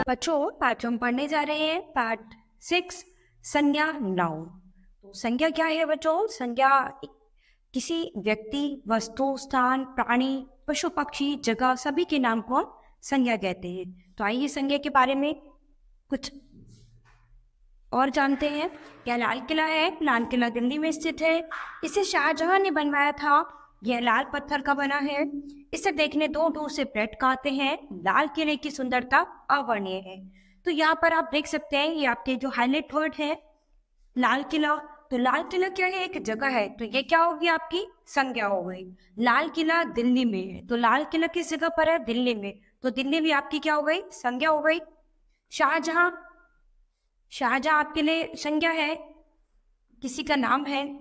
बच्चों, आज हम पढ़ने जा रहे हैं पार्ट 6 संज्ञा नाउन। तो संज्ञा क्या है बच्चों? संज्ञा किसी व्यक्ति, वस्तु, स्थान, प्राणी, पशु, पक्षी, जगह सभी के नाम को हम संज्ञा कहते हैं। तो आइए संज्ञा के बारे में कुछ और जानते हैं। यह लाल किला है। लाल किला दिल्ली में स्थित है। इसे शाहजहां ने बनवाया था। यह लाल पत्थर का बना है। इसे देखने दूर दूर से पर्यटक आते हैं। लाल किले की सुंदरता अवर्णनीय है। तो यहाँ पर आप देख सकते हैं, ये आपके जो हाईलाइट वर्ड है लाल किला। तो लाल किला क्या है? एक जगह है। तो ये क्या होगी? आपकी संज्ञा हो गई। लाल किला दिल्ली में है। तो लाल किला किस जगह पर है? दिल्ली में। तो दिल्ली में आपकी क्या हो गई? संज्ञा हो गई। शाहजहां, शाहजहां आपके लिए संज्ञा है, किसी का नाम है।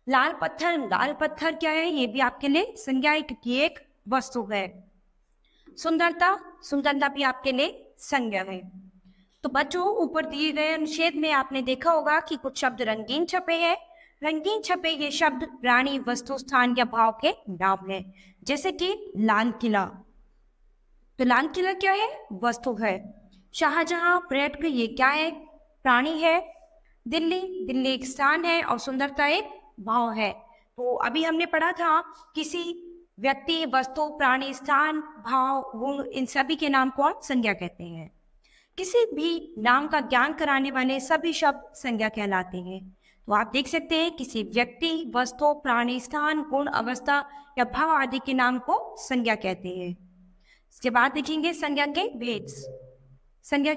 लाल पत्थर, लाल पत्थर क्या है? ये भी आपके लिए संज्ञा की एक वस्तु है। सुंदरता, सुंदरता भी आपके लिए संज्ञा है। तो बच्चों, ऊपर दिए गए अनुच्छेद में आपने देखा होगा कि कुछ शब्द रंगीन छपे हैं। रंगीन छपे ये शब्द प्राणी, वस्तु, स्थान या भाव के नाम है। जैसे कि लाल किला। तो लाल किला क्या है? वस्तु है। शाहजहां पर्यटक, ये क्या है? प्राणी है। दिल्ली, दिल्ली एक स्थान है और सुंदरता एक भाव है। तो अभी हमने पढ़ा था किसी व्यक्ति, वस्तु, प्राणी, स्थान, भाव, गुण, इन सभी के नाम को हम संज्ञा कहते हैं। किसी भी नाम का ज्ञान कराने वाले सभी शब्द संज्ञा कहलाते हैं। तो आप देख सकते हैं किसी व्यक्ति, वस्तु, प्राणी, स्थान, गुण, अवस्था या भाव आदि के नाम को संज्ञा कहते हैं। इसके बाद देखेंगे संज्ञा के भेद। संज्ञा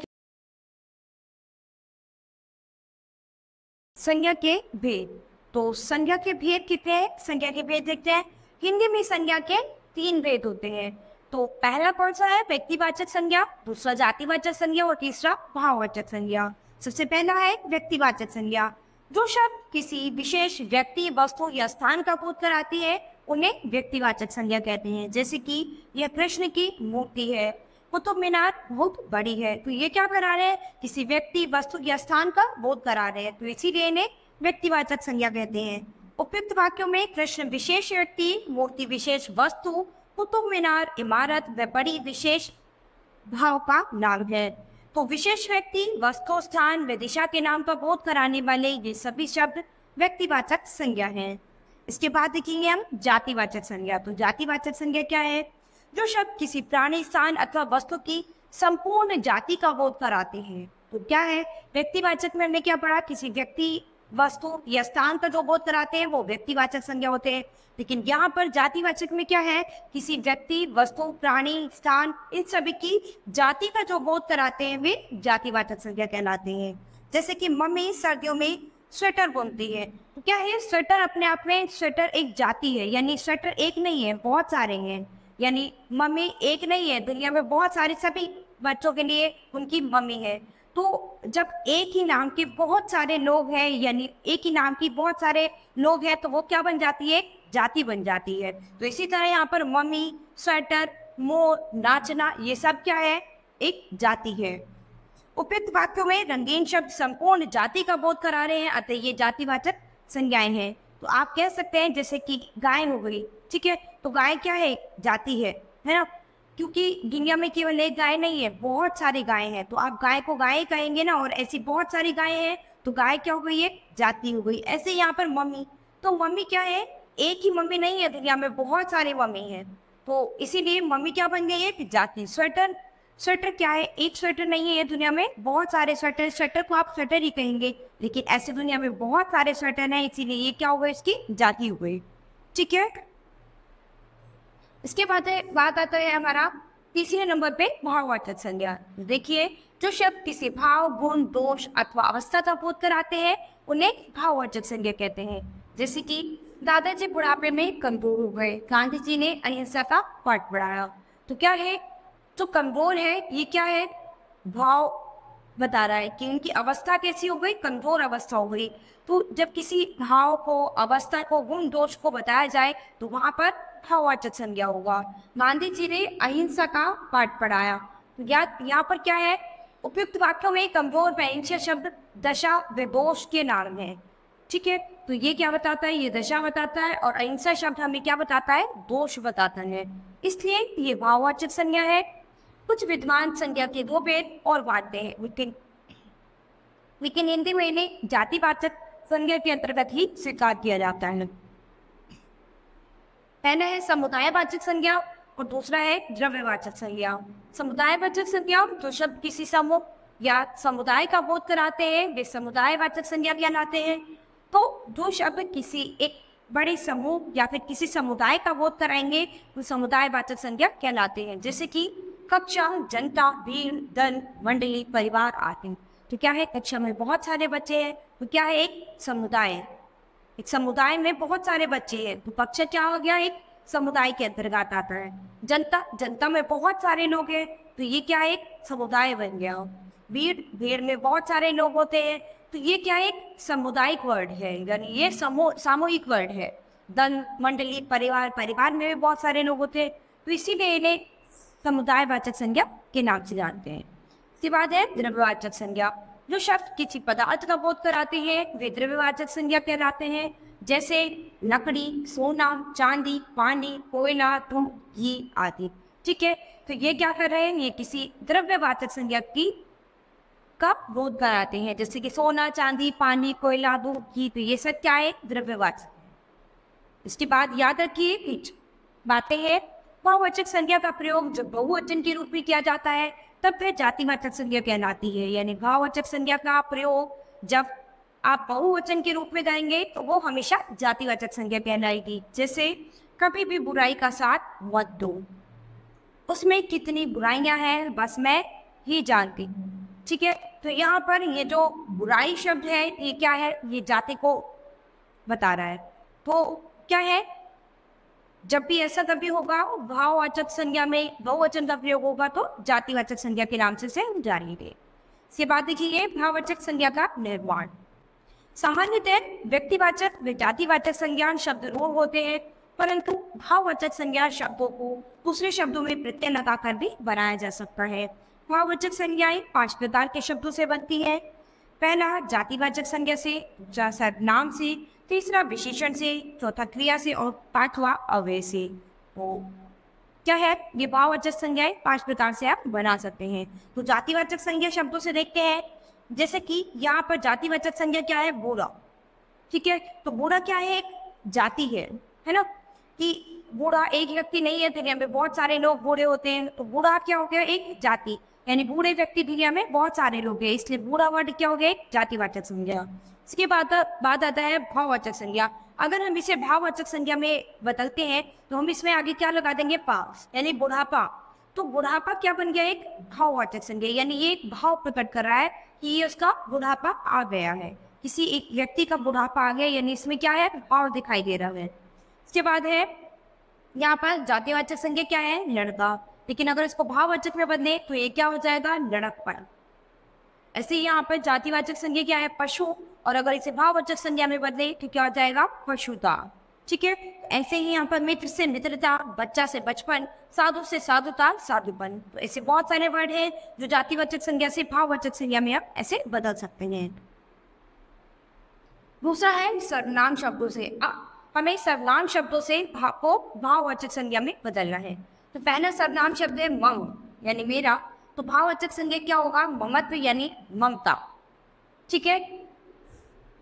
के भेद। तो संज्ञा के भेद कितने हैं? संज्ञा के भेद देखते हैं। हिंदी में संज्ञा के 3 भेद होते हैं। तो पहला कौन सा है? व्यक्तिवाचक संज्ञा, दूसरा जातिवाचक संज्ञा और तीसरा भाववाचक संज्ञा। सबसे पहला है व्यक्तिवाचक संज्ञा। जो शब्द किसी विशेष व्यक्ति, वस्तु या स्थान का बोध कराती है उन्हें व्यक्तिवाचक संज्ञा कहते हैं। जैसे कि यह कृष्ण की मूर्ति है, कुतुब मीनार बहुत बड़ी है। तो ये क्या करा रहे हैं? किसी व्यक्ति, वस्तु या स्थान का बोध करा रहे हैं। तो इसीलिए इन्हें व्यक्तिवाचक संज्ञा कहते हैं। उपयुक्त वाक्यों में कृष्ण विशेष व्यक्ति, मूर्ति विशेष वस्तु, कुतुब मीनार इमारत व बड़ी विशेष भाव का नाम है। तो विशेष व्यक्ति, वस्तु, स्थान व दिशा के नाम का बोध कराने वाले ये सभी शब्द व्यक्तिवाचक संज्ञा हैं। इसके बाद देखेंगे हम जातिवाचक संज्ञा। तो जातिवाचक संज्ञा क्या है? जो शब्द किसी प्राणी, स्थान अथवा वस्तु की संपूर्ण जाति का बोध कराते हैं। तो क्या है? व्यक्तिवाचक में हमने क्या पढ़ा? किसी व्यक्ति, वस्तु या स्थान का जो बोध कराते हैं वो व्यक्तिवाचक संज्ञा होते हैं। लेकिन यहाँ पर जातिवाचक में क्या है? किसी व्यक्ति, वस्तु, प्राणी, स्थान, इन सभी की जाति का जो बोध कराते हैं वे जातिवाचक संज्ञा कहलाते हैं। जैसे कि मम्मी सर्दियों में स्वेटर बुनती है। तो क्या है? स्वेटर अपने आप में, स्वेटर एक जाति है, यानी स्वेटर एक नहीं है, बहुत सारे हैं। यानी मम्मी एक नहीं है, दुनिया में बहुत सारे, सभी बच्चों के लिए उनकी मम्मी है। तो जब एक ही नाम के बहुत सारे लोग हैं, यानी एक ही नाम की बहुत सारे लोग हैं, तो वो क्या बन जाती है? जाति बन जाती है। तो इसी तरह यहाँ पर मम्मी, स्वेटर, मोर, नाचना, ये सब क्या है? एक जाति है। उपयुक्त वाक्यों में रंगीन शब्द संपूर्ण जाति का बोध करा रहे हैं, अतः ये जातिवाचक संज्ञाएं हैं। तो आप कह सकते हैं जैसे कि गाय हो गई, ठीक है? तो गाय क्या है? जाति है ना? क्योंकि दुनिया में केवल एक गाय नहीं है, बहुत सारी गायें हैं। तो आप गाय को गाय कहेंगे ना, और ऐसी बहुत सारी गायें हैं तो गाय क्या हो गई? एक जाति हो गई। ऐसे यहाँ पर मम्मी, तो मम्मी क्या है? एक ही मम्मी नहीं है, दुनिया में बहुत सारी मम्मी हैं। तो इसीलिए मम्मी क्या बन गई? एक जाति। स्वेटर, स्वेटर क्या है? एक स्वेटर नहीं है दुनिया में, बहुत सारे स्वेटर, स्वेटर को आप स्वेटर ही कहेंगे, लेकिन ऐसे दुनिया में बहुत सारे स्वेटर हैं, इसीलिए ये क्या हो गई? इसकी जाति हो गई, ठीक है? इसके बाद बात आता है हमारा तीसरे नंबर पे भाववाचक संज्ञा। देखिए, जो शब्द किसी भाव, गुण, दोष अथवा अवस्था का बोध कराते हैं उन्हें भाववाचक संज्ञा कहते हैं। जैसे कि दादाजी बुढ़ापे में कमजोर हो गए, गांधी जी ने अहिंसा का पाठ पढ़ाया। तो क्या है? जो कमजोर है ये क्या है? भाव बता रहा है कि उनकी अवस्था कैसी हो गई? कमजोर अवस्था हो गई। तो जब किसी भाव को, अवस्था को, गुण, दोष को बताया जाए तो वहां पर भाववाचक संज्ञा होगा। गांधी जी ने अहिंसा का पाठ पढ़ाया। तो यहाँ पर क्या है? उपयुक्त वाक्यों में कमजोर व अहिंसा शब्द दशा व दोष के नाम है, ठीक है? तो ये क्या बताता है? ये दशा बताता है, और अहिंसा शब्द हमें क्या बताता है? दोष बताता है। इसलिए ये भाववाचक संज्ञा है। कुछ विद्वान संज्ञा के दो भेद और बांटते हैं, लेकिन हिंदी में इन्हें जातिवाचक संज्ञा के अंतर्गत ही स्वीकार किया जाता है। पहला है समुदायवाचक संज्ञा और दूसरा है द्रव्यवाचक संज्ञा। समुदायवाचक संज्ञा जो शब्द किसी समूह या समुदाय का बोध कराते हैं वे समुदायवाचक संज्ञा कहलाते हैं। तो जो शब्द किसी एक बड़े समूह या फिर किसी समुदाय का बोध कराएंगे वो समुदायवाचक संज्ञा कहलाते हैं, जैसे कि कक्षा, जनता, भीड़, दल, मंडली, परिवार आदि। तो क्या है, कक्षा में बहुत सारे बच्चे हैं तो क्या है, एक समुदाय है। एक समुदाय में बहुत सारे बच्चे हैं तो कक्षा क्या हो गया, एक समुदाय के अंतर्गत आता है। जनता, जनता में बहुत सारे लोग हैं तो ये क्या है, एक समुदाय बन गया। भीड़, भीड़ में बहुत सारे लोग होते हैं तो ये क्या है, एक सामुदायिक वर्ड है, यानी ये सामूहिक वर्ड है। दल, मंडली, परिवार, परिवार में भी बहुत सारे लोग होते हैं तो इसीलिए इन्हें समुदायवाचक संज्ञा के नाम से जानते हैं। इसके बाद है द्रव्यवाचक संज्ञा। जो शब्द किसी पदार्थ का बोध कराते हैं वे द्रव्यवाचक संज्ञा कहलाते हैं, जैसे लकड़ी, सोना, चांदी, पानी, कोयला, धूप, घी आदि। ठीक है, तो ये क्या कर रहे हैं, ये किसी द्रव्यवाचक संज्ञा का बोध कराते हैं, जैसे कि सोना, चांदी, पानी, कोयला, धूप, घी। तो ये सब क्या है, द्रव्यवाचक। इसके बाद याद रखिए कुछ बातें हैं। बहुवचक संज्ञा का प्रयोग जब बहुवचन के रूप में किया जाता है तब वह जातिवाचक संज्ञा कहलाती है। यानी भाववाचक संज्ञा का प्रयोग जब आप बहुवचन के रूप में करेंगे तो वो हमेशा जातिवाचक संज्ञा कहलाएगी। जैसे कभी भी बुराई का साथ मत दो, उसमें कितनी बुराइयां हैं बस मैं ही जानती। ठीक है, तो यहाँ पर ये जो बुराई शब्द है ये क्या है, ये जाति को बता रहा है। तो क्या है, जब भी ऐसा कभी होगा भाववाचक संज्ञा में बहुवचन का प्रयोग होगा तो जातिवाचक संज्ञा के नाम से जानेंगे। इसके बाद देखिए भाववाचक संज्ञा का निर्माण। सामान्यतः व्यक्तिवाचक व जातिवाचक संज्ञा शब्द रूप होते हैं, परंतु भाववाचक संज्ञा शब्दों को दूसरे शब्दों में प्रत्यय लगाकर भी बनाया जा सकता है। भाववाचक संज्ञाएं 5 प्रकार के शब्दों से बनती है। पहला जातिवाचक संज्ञा से, दूसरा सर्वनाम से, तीसरा विशेषण से, चौथा क्रिया से और पांचवा अव्यय से। तो क्या है, ये भाववाचक संज्ञाएं 5 प्रकार से आप बना सकते हैं। तो जातिवाचक संज्ञा शब्दों से देखते हैं, जैसे कि यहाँ पर जातिवाचक संज्ञा क्या है, बूढ़ा। ठीक है, तो बूढ़ा क्या है, एक जाति है ना, कि बूढ़ा एक व्यक्ति नहीं है, दुनिया में बहुत सारे लोग बूढ़े होते हैं। तो बूढ़ा क्या हो गया, एक जाति, यानी बूढ़े व्यक्ति दुनिया में बहुत सारे लोग हैं, इसलिए बूढ़ा वर्ड क्या हो गया, एक जातिवाचक संज्ञा। इसके बाद आता है भाववाचक संज्ञा। अगर हम इसे भाववाचक संज्ञा में बदलते हैं तो हम इसमें आगे क्या लगा देंगे, पास, यानी बुढ़ापा। तो बुढ़ापा क्या बन गया, एक भाववाचक संज्ञा, यानी ये एक भाव प्रकट कर रहा है कि ये उसका बुढ़ापा आ गया है, किसी एक व्यक्ति का बुढ़ापा आ गया, यानी इसमें क्या है, भाव दिखाई दे रहा है। इसके बाद है यहाँ पर जातिवाचक संज्ञा क्या है, लड़का, लेकिन अगर इसको भाववाचक में बदले तो ये क्या हो जाएगा, लड़कपन। ऐसे ही यहाँ पर जातिवाचक संज्ञा क्या है, पशु, और अगर इसे भाववाचक संज्ञा में बदले तो क्या हो जाएगा, पशुता। ठीक है, ऐसे ही यहाँ पर मित्र से मित्रता, बच्चा से बचपन, साधु से साधुता, साधुपन। तो ऐसे बहुत सारे वर्ड हैं जो जातिवाचक संज्ञा से भाववाचक संज्ञा में आप ऐसे बदल सकते हैं। दूसरा है सर्वनाम शब्दों से। हमें सर्वनाम शब्दों से भाव को भाववाचक संज्ञा में बदलना है। तो पहला सर्वनाम शब्द है मम, यानी मेरा। तो भाववाचक संज्ञा क्या होगा, ममत्व, यानी ममता। ठीक है,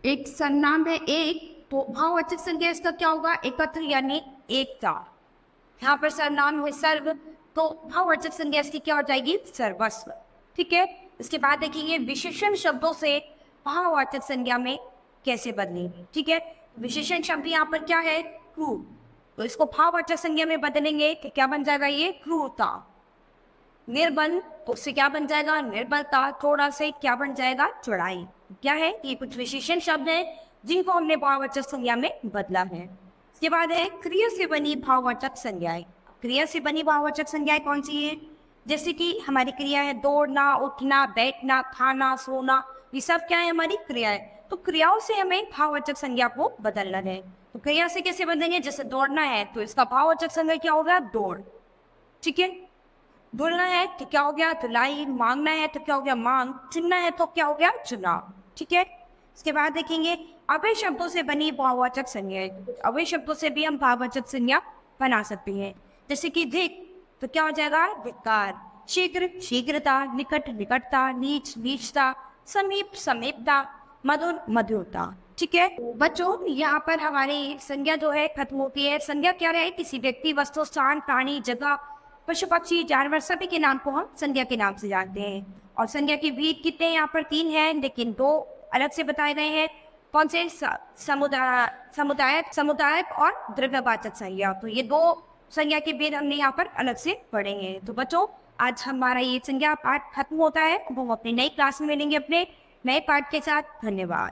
एक सर्वनाम है एक, तो भाववाचक संज्ञा इसका क्या होगा, एकत्र, यानी एकता। यहाँ पर सर्वनाम है सर्व, तो भाववाचक संज्ञा इसकी क्या हो जाएगी, सर्वस्व। ठीक है, इसके बाद देखिए विशेषण शब्दों से भाववाचक संज्ञा में कैसे बदलेंगे। ठीक है, विशेषण शब्द यहाँ पर क्या है, क्रूर, तो इसको भाववाचक संज्ञा में बदलेंगे कि क्या बन जाएगा, ये क्रूरता। निर्बल, तो उससे क्या बन जाएगा, निर्बलता। थोड़ा से क्या बन जाएगा, चौड़ाई। क्या है, ये कुछ विशेषण शब्द हैं जिनको हमने भाववाचक संज्ञा में बदला है। इसके बाद है क्रिया से बनी भाववाचक संज्ञाएं। क्रिया से बनी भाववाचक संज्ञाएं कौन सी है, जैसे कि हमारी क्रिया है दौड़ना, उठना, बैठना, खाना, सोना, ये सब क्या है, हमारी क्रिया है। तो क्रियाओं से हमें भाववाचक संज्ञा को बदलना है। तो क्रिया से कैसे बदलेंगे, जैसे दौड़ना है तो इसका भाववाचक संज्ञा क्या होगा, दौड़। ठीक है, धुलना है तो क्या हो गया, धुलाई। मांगना है तो क्या हो गया, मांग। चुनना है तो क्या हो गया, चुनाव। ठीक है, इसके बाद देखेंगे अव्यय शब्दों से बनी भाववाचक संज्ञा। अव्यय शब्दों से भी हम भाववाचक संज्ञा बना सकते हैं, जैसे कि धिक, तो क्या हो जाएगा, धिक्कार। शीघ्र शीघ्रता, निकट निकटता, नीच नीचता, समीप समीपता, मधुर मधुरता। ठीक है बच्चों, यहाँ पर हमारी संज्ञा जो है खत्म होती है। संज्ञा क्या है? किसी व्यक्ति, वस्तु, स्थान, प्राणी, जगह, पशु पक्षी, जानवर सभी के नाम को हम संज्ञा के नाम से जानते हैं। और संज्ञा के भेद कितने हैं? यहाँ पर 3 हैं, लेकिन 2 अलग से बताए गए हैं। कौन से? समुदायक और द्रव्यवाचक संज्ञा। तो ये 2 संज्ञा के भेद हमने यहाँ पर अलग से पढ़े हैं। तो बच्चों, आज हमारा ये संज्ञा पाठ खत्म होता है। अब हम अपनी नई क्लास में मिलेंगे अपने नए पाठ के साथ। धन्यवाद।